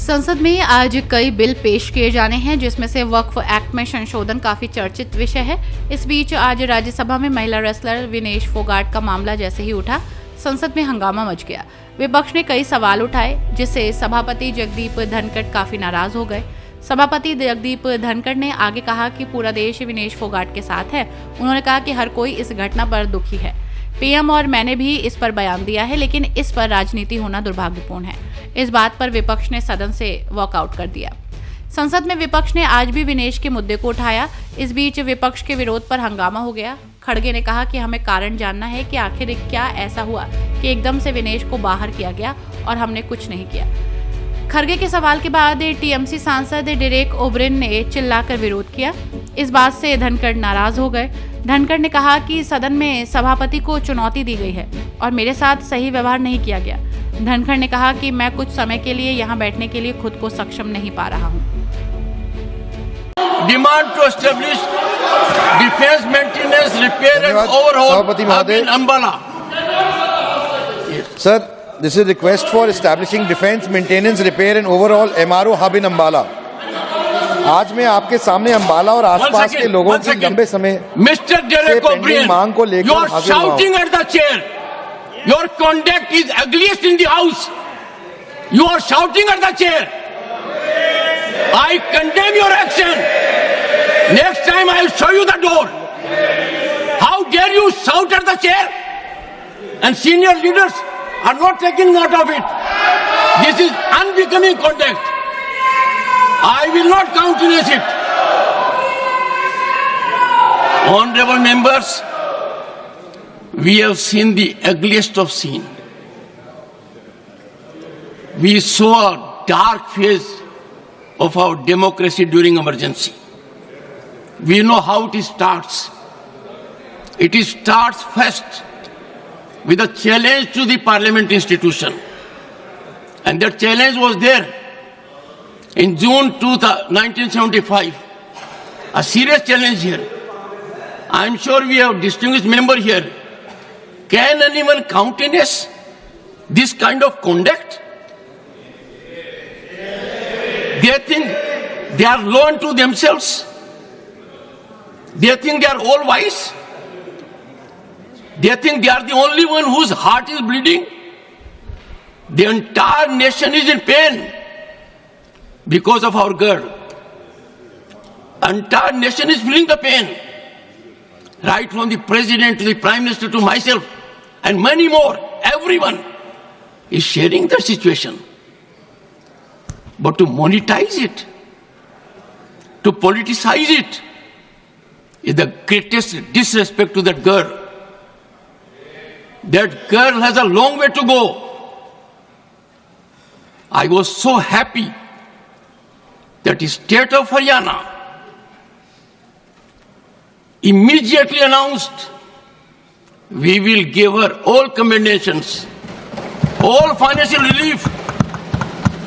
संसद में आज कई बिल पेश किए जाने हैं, जिसमें से वक्फ एक्ट में संशोधन काफी चर्चित विषय है। इस बीच आज राज्यसभा में महिला रेसलर विनेश फोगाट का मामला जैसे ही उठा, संसद में हंगामा मच गया। विपक्ष ने कई सवाल उठाए, जिससे सभापति जगदीप धनखड़ काफी नाराज हो गए। सभापति जगदीप धनखड़ ने आगे कहा कि पूरा देश विनेश फोगाट के साथ है। उन्होंने कहा कि हर कोई इस घटना पर दुखी है। पीएम और मैंने भी इस पर बयान दिया है, लेकिन इस पर राजनीति होना दुर्भाग्यपूर्ण है। इस बात पर विपक्ष ने सदन से वॉकआउट कर दिया। संसद में विपक्ष ने आज भी विनेश के मुद्दे को उठाया। इस बीच विपक्ष के विरोध पर हंगामा हो गया। खड़गे ने कहा कि हमें कारण जानना है कि आखिर क्या ऐसा हुआ कि एकदम से विनेश को बाहर किया गया और हमने कुछ नहीं किया। खड़गे के सवाल के बाद टीएमसी सांसद डेरेक ओब्रेन ने चिल्लाकर विरोध किया। इस बात से धनखड़ नाराज हो गए। धनखड़ ने कहा कि सदन में सभापति को चुनौती दी गई है और मेरे साथ सही व्यवहार नहीं किया गया। धनखड़ ने कहा कि मैं कुछ समय के लिए यहाँ बैठने के लिए खुद को सक्षम नहीं पा रहा हूँ। Demand to establish defence maintenance repair and overhaul in Ambala. Sir, this is a request for establishing defense maintenance repair and overall MRO hub in Ambala. आज मैं आपके सामने अंबाला और आसपास के लोगों की लंबे समय से पेंडिंग मांग को लेकर हाजिर हुआ हूं। Your conduct is ugliest in the house. You are shouting at the chair. I condemn your action. Next time I will show you the door. How dare you shout at the chair? And senior leaders are not taking note of it. This is unbecoming conduct. I will not countenance it. Honorable members, we have seen the ugliest of scene. We saw a dark phase of our democracy during emergency. We know how it starts. It starts first with a challenge to the parliament institution. And that challenge was there in June 1975. A serious challenge here. I am sure we have distinguished member here. Can anyone countenance this kind of conduct? They think they are law unto themselves. They think they are all wise. They think they are the only one whose heart is bleeding. The entire nation is in pain because of our girl. Entire nation is feeling the pain. Right from the president to the prime minister to myself and many more, everyone is sharing the situation. But to monetize it, to politicize it, is the greatest disrespect to that girl. That girl has a long way to go. I was so happy that the state of Haryana immediately announced we will give her all commendations, all financial relief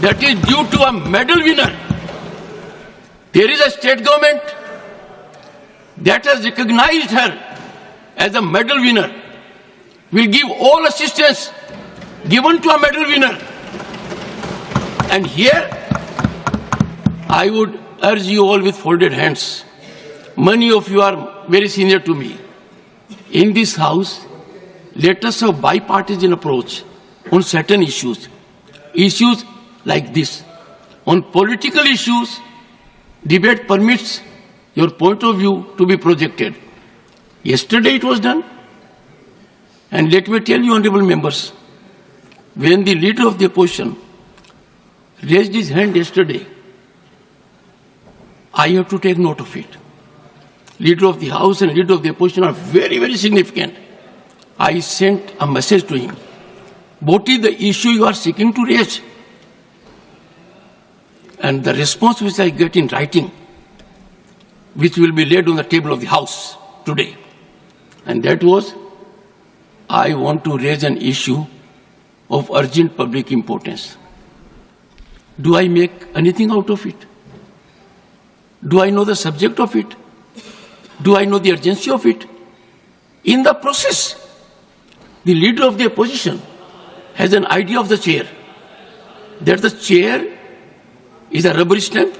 that is due to a medal winner. There is a state government that has recognized her as a medal winner. Will give all assistance given to a medal winner. And here, I would urge you all with folded hands. Many of you are very senior to me. In this house, let us have bipartisan approach on certain issues. Issues like this. On political issues, debate permits your point of view to be projected. Yesterday it was done. And let me tell you, honorable members, when the leader of the opposition raised his hand yesterday, I have to take note of it. Leader of the House and leader of the opposition are very, very significant. I sent a message to him. What is the issue you are seeking to raise? And the response which I get in writing, which will be laid on the table of the House today, and that was, I want to raise an issue of urgent public importance. Do I make anything out of it? Do I know the subject of it? Do I know the urgency of it? In the process, the leader of the opposition has an idea of the chair, that the chair is a rubber stamp,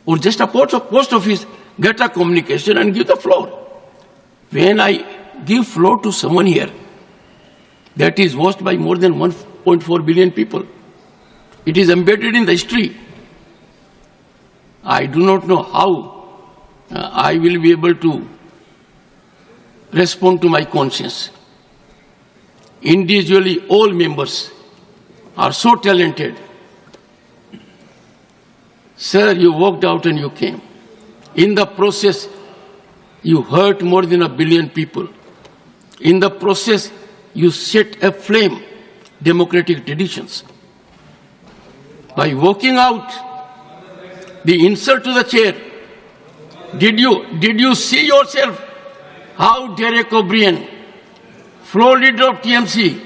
or just a post office, get a communication and give the floor. When I give floor to someone here that is watched by more than 1.4 billion people, it is embedded in the history. I do not know how I will be able to respond to my conscience. Individually, all members are so talented. Sir, you walked out and you came. In the process, you hurt more than 1 billion people. In the process, you set aflame democratic traditions. By walking out, the insult to the chair, did you see yourself how Derek O'Brien, floor leader of TMC,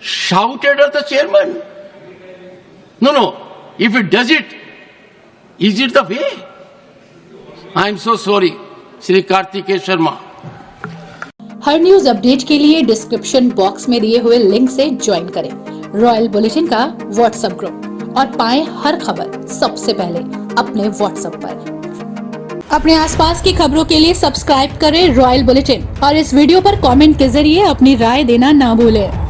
shouted at the chairman? No. If it does it, is it the way? I am so sorry, Shri Kartikeya Sharma. Her news update के लिए description box में दिए हुए link से join करें royal bulletin का WhatsApp group और पाएं हर खबर सबसे पहले अपने व्हाट्सएप पर। अपने आसपास की खबरों के लिए सब्सक्राइब करें रॉयल बुलेटिन और इस वीडियो पर कमेंट के जरिए अपनी राय देना ना भूलें।